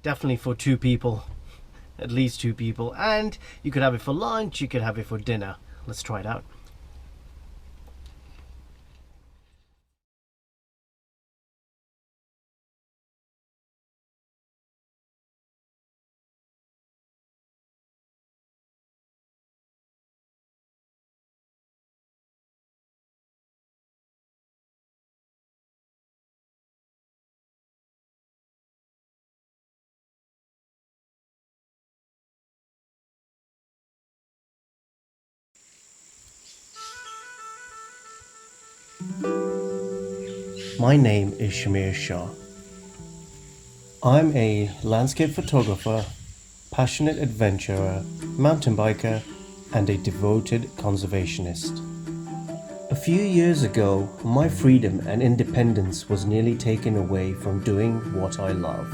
definitely for 2 people, at least 2 people. And you could have it for lunch, you could have it for dinner. Let's try it out. My name is Shah. I'm a landscape photographer, passionate adventurer, mountain biker, and a devoted conservationist. A few years ago, my freedom and independence was nearly taken away from doing what I love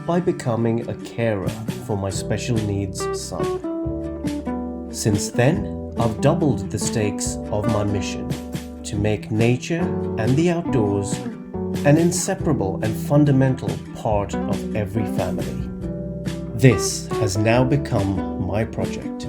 by becoming a carer for my special needs son. Since then, I've doubled the stakes of my mission to make nature and the outdoors an inseparable and fundamental part of every family. This has now become my project.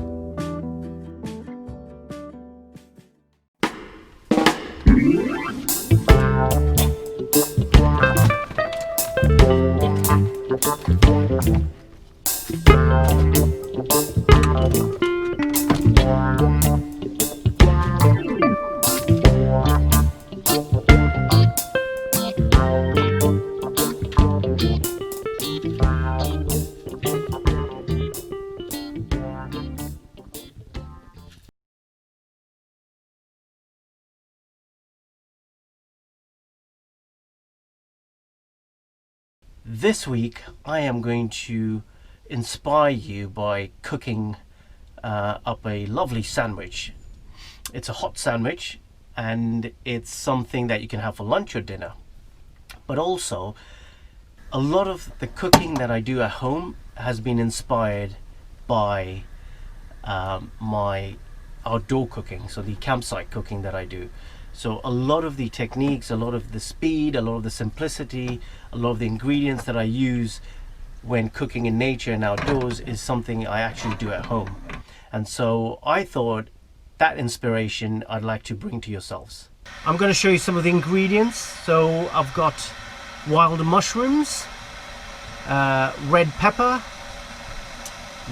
This week I am going to inspire you by cooking up a lovely sandwich. It's a hot sandwich and it's something that you can have for lunch or dinner. But also, a lot of the cooking that I do at home has been inspired by my outdoor cooking, so the campsite cooking that I do. So a lot of the techniques, a lot of the speed, a lot of the simplicity, a lot of the ingredients that I use when cooking in nature and outdoors is something I actually do at home. And so I thought that inspiration I'd like to bring to yourselves. I'm going to show you some of the ingredients. So I've got wild mushrooms, red pepper,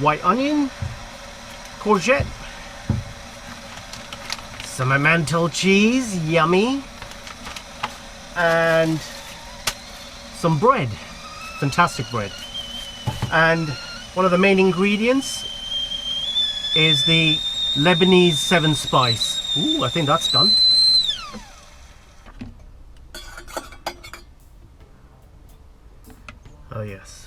white onion, courgette, some Emmental cheese, yummy, and some bread, fantastic bread. And one of the main ingredients is the Lebanese 7 spice. Ooh, I think that's done. Oh yes.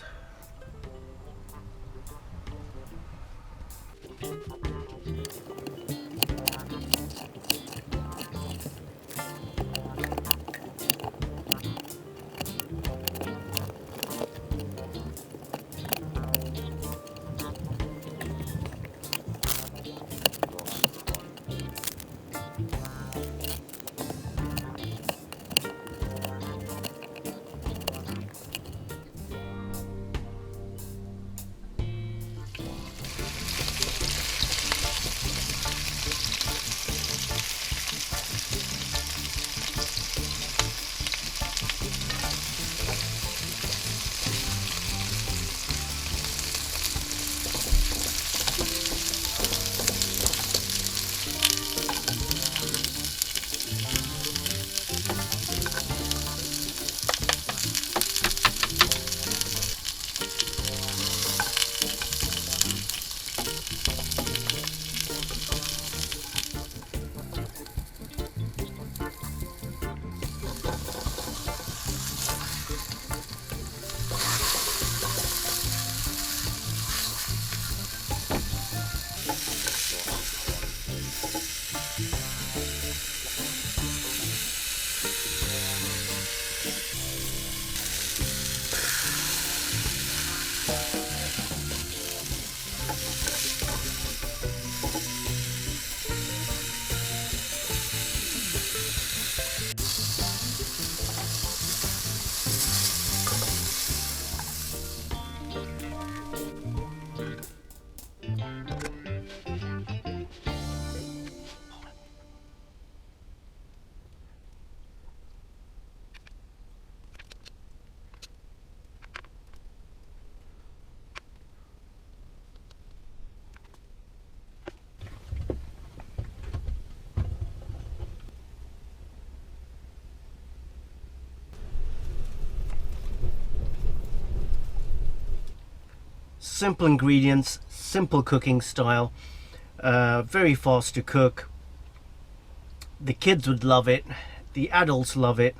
simple ingredients, simple cooking style, very fast to cook. The kids would love it, the adults love it.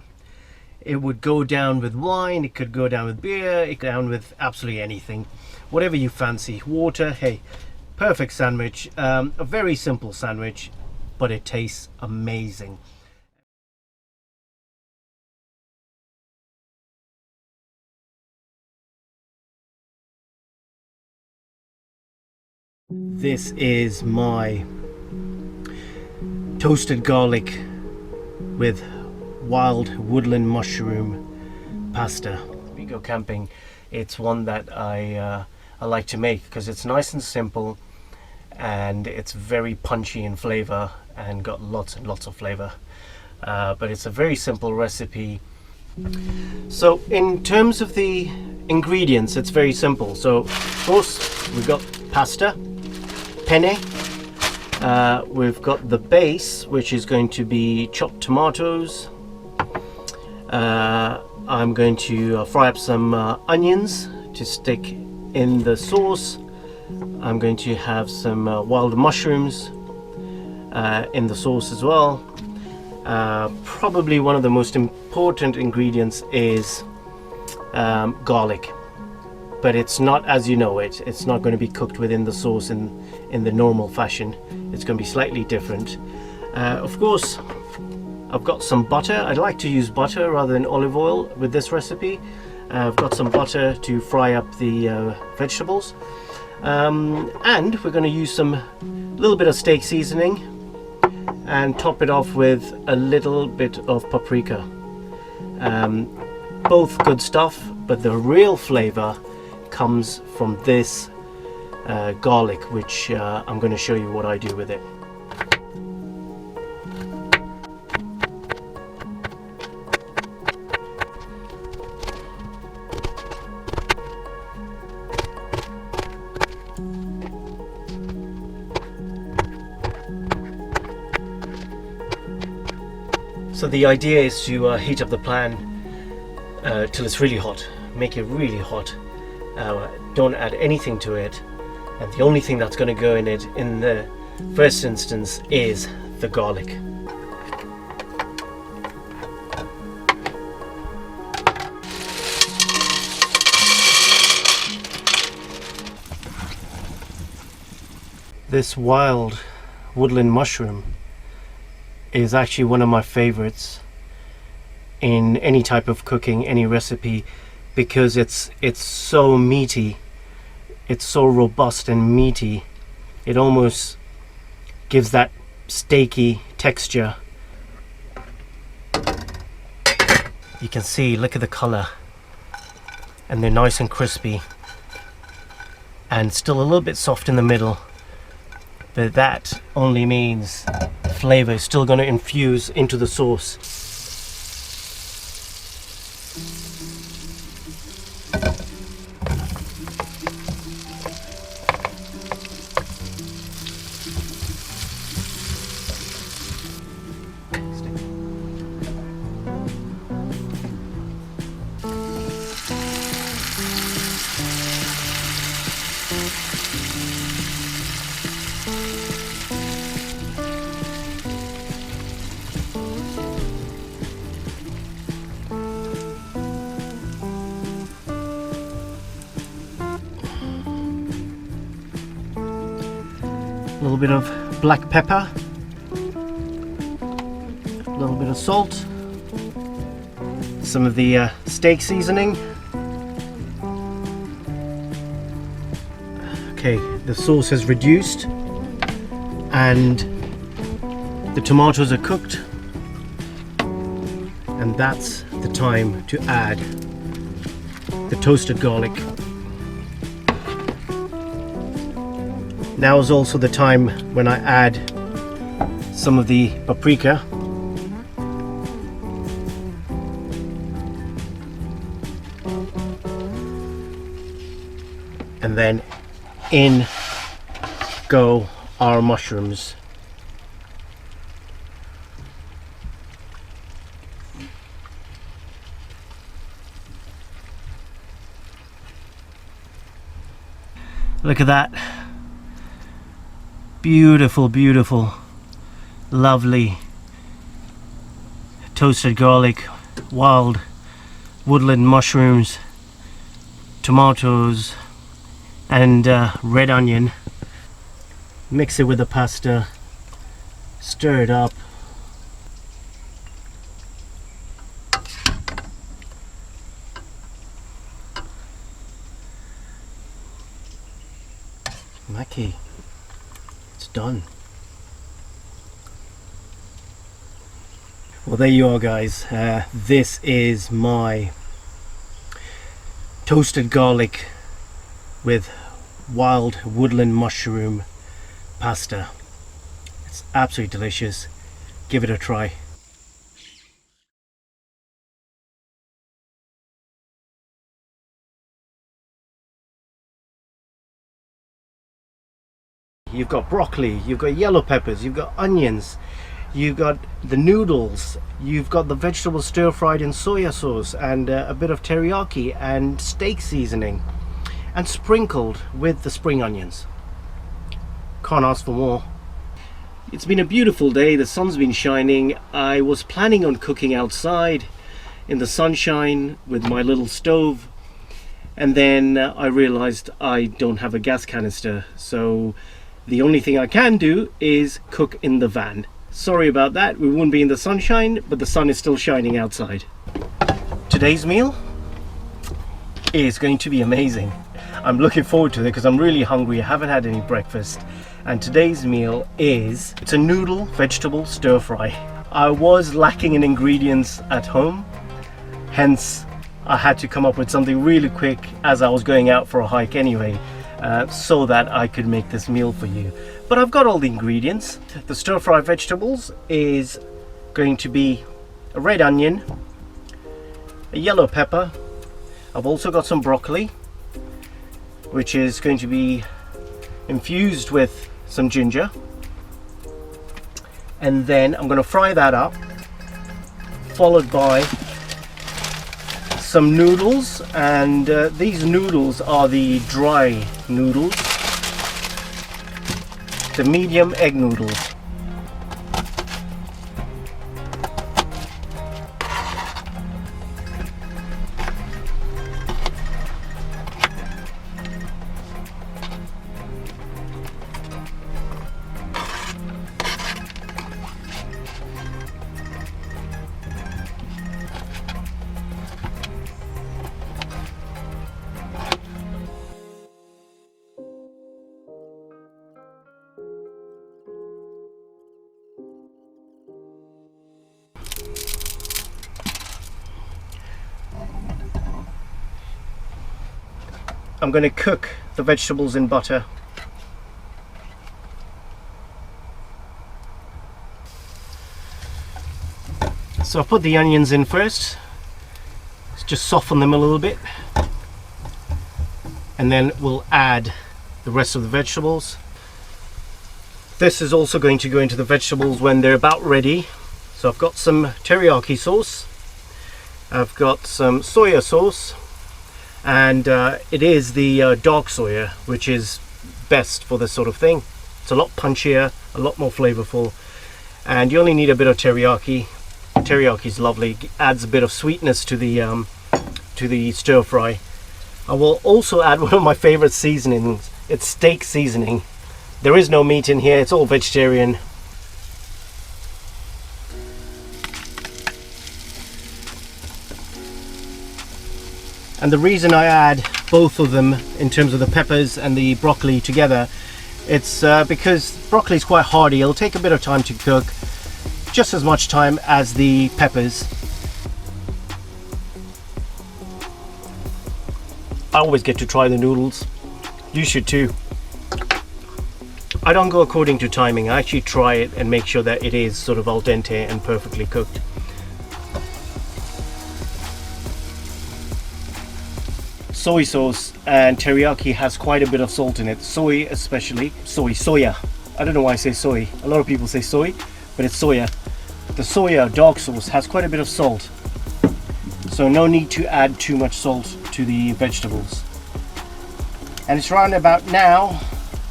It would go down with wine, it could go down with beer, it could go down with absolutely anything, whatever you fancy. Water, hey, perfect sandwich. A very simple sandwich, but it tastes amazing. This is my toasted garlic with wild woodland mushroom pasta. We go camping, it's one that I like to make because it's nice and simple, and it's very punchy in flavor and got lots and lots of flavor. But it's a very simple recipe. So in terms of the ingredients, it's very simple. So of course we've got pasta, penne. We've got the base, which is going to be chopped tomatoes. I'm going to fry up some onions to stick in the sauce. I'm going to have some wild mushrooms in the sauce as well. Probably one of the most important ingredients is garlic, but it's not as you know it. It's not going to be cooked within the sauce in the normal fashion. It's going to be slightly different. Of course, I've got some butter. I'd like to use butter rather than olive oil with this recipe. I've got some butter to fry up the vegetables, and we're going to use some little bit of steak seasoning and top it off with a little bit of paprika. Both good stuff, but the real flavor comes from this garlic, which I'm going to show you what I do with it. So the idea is to heat up the pan till it's really hot. Make it really hot. Don't add anything to it, and the only thing that's going to go in it in the first instance is the garlic. This wild woodland mushroom is actually one of my favorites in any type of cooking, any recipe, because it's so meaty, it's so robust and meaty. It almost gives that steaky texture. You can see, look at the color, and they're nice and crispy and still a little bit soft in the middle, but that only means flavor is still going to infuse into the sauce. A little bit of black pepper, a little bit of salt, some of the steak seasoning. Okay, the sauce has reduced and the tomatoes are cooked, and that's the time to add the toasted garlic. Now is also the time when I add some of the paprika. And then in go our mushrooms. Look at that. Beautiful, beautiful, lovely toasted garlic, wild woodland mushrooms, tomatoes, and red onion. Mix it with the pasta, stir it up. Mackie, it's done. Well, there you are, guys. This is my toasted garlic with wild woodland mushroom pasta. It's absolutely delicious. Give it a try. You've got broccoli, you've got yellow peppers, you've got onions, you've got the noodles, you've got the vegetables stir fried in soya sauce and a bit of teriyaki and steak seasoning, and sprinkled with the spring onions. Can't ask for more. It's been a beautiful day. The sun's been shining. I was planning on cooking outside in the sunshine with my little stove, and then I realized I don't have a gas canister, so the only thing I can do is cook in the van. Sorry about that. We won't be in the sunshine, but the sun is still shining outside. Today's meal is going to be amazing. I'm looking forward to it because I'm really hungry. I haven't had any breakfast, and today's meal is, it's a noodle vegetable stir fry. I was lacking in ingredients at home, hence I had to come up with something really quick as I was going out for a hike anyway, so that I could make this meal for you. But I've got all the ingredients. The stir fry vegetables is going to be a red onion, a yellow pepper. I've also got some broccoli, which is going to be infused with some ginger, and then I'm going to fry that up, followed by some noodles, and these noodles are the dry noodles, the medium egg noodles. I'm going to cook the vegetables in butter. So I'll put the onions in first, just soften them a little bit, and then we'll add the rest of the vegetables. This is also going to go into the vegetables when they're about ready. So I've got some teriyaki sauce, I've got some soya sauce, and it is the dark soya, which is best for this sort of thing. It's a lot punchier, a lot more flavorful, and you only need a bit of teriyaki. Teriyaki is lovely, adds a bit of sweetness to the stir fry. I will also add one of my favorite seasonings. It's steak seasoning. There is no meat in here, it's all vegetarian. And the reason I add both of them in terms of the peppers and the broccoli together, it's because broccoli is quite hardy. It'll take a bit of time to cook, just as much time as the peppers. I always get to try the noodles. You should too. I don't go according to timing. I actually try it and make sure that it is sort of al dente and perfectly cooked. Soy sauce and teriyaki has quite a bit of salt in it. Soy especially. Soya. I don't know why I say soy. A lot of people say soy, but it's soya. The soya dark sauce has quite a bit of salt, so no need to add too much salt to the vegetables. And it's round about now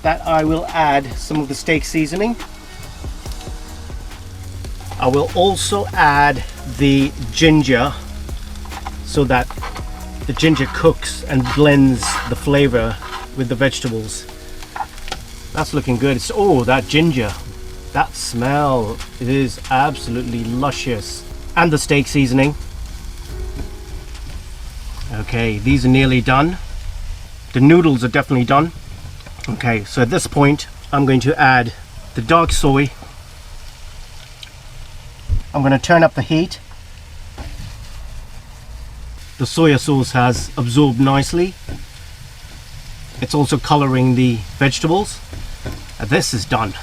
that I will add some of the steak seasoning. I will also add the ginger so that the ginger cooks and blends the flavor with the vegetables. That's looking good. It's, oh, that ginger, that smell, it is absolutely luscious. And the steak seasoning. Okay, these are nearly done. The noodles are definitely done. Okay, so at this point I'm going to add the dark soy. I'm going to turn up the heat. The soya sauce has absorbed nicely. It's also coloring the vegetables. And this is done.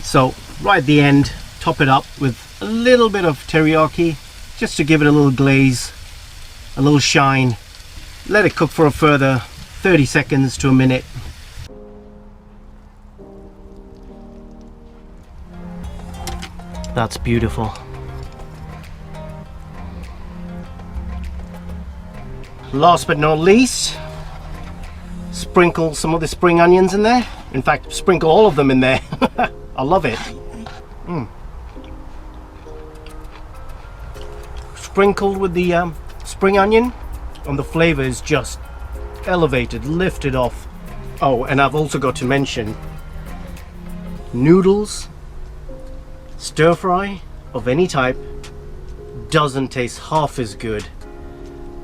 So right at the end, top it up with a little bit of teriyaki just to give it a little glaze, a little shine. Let it cook for a further 30 seconds to a minute. That's beautiful. Last but not least, sprinkle some of the spring onions in there. In fact, sprinkle all of them in there. I love it. Sprinkled with the spring onion, and the flavor is just elevated, lifted off. Oh, and I've also got to mention, noodles, stir fry of any type, doesn't taste half as good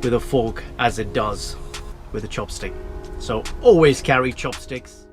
with a fork as it does with a chopstick. So always carry chopsticks.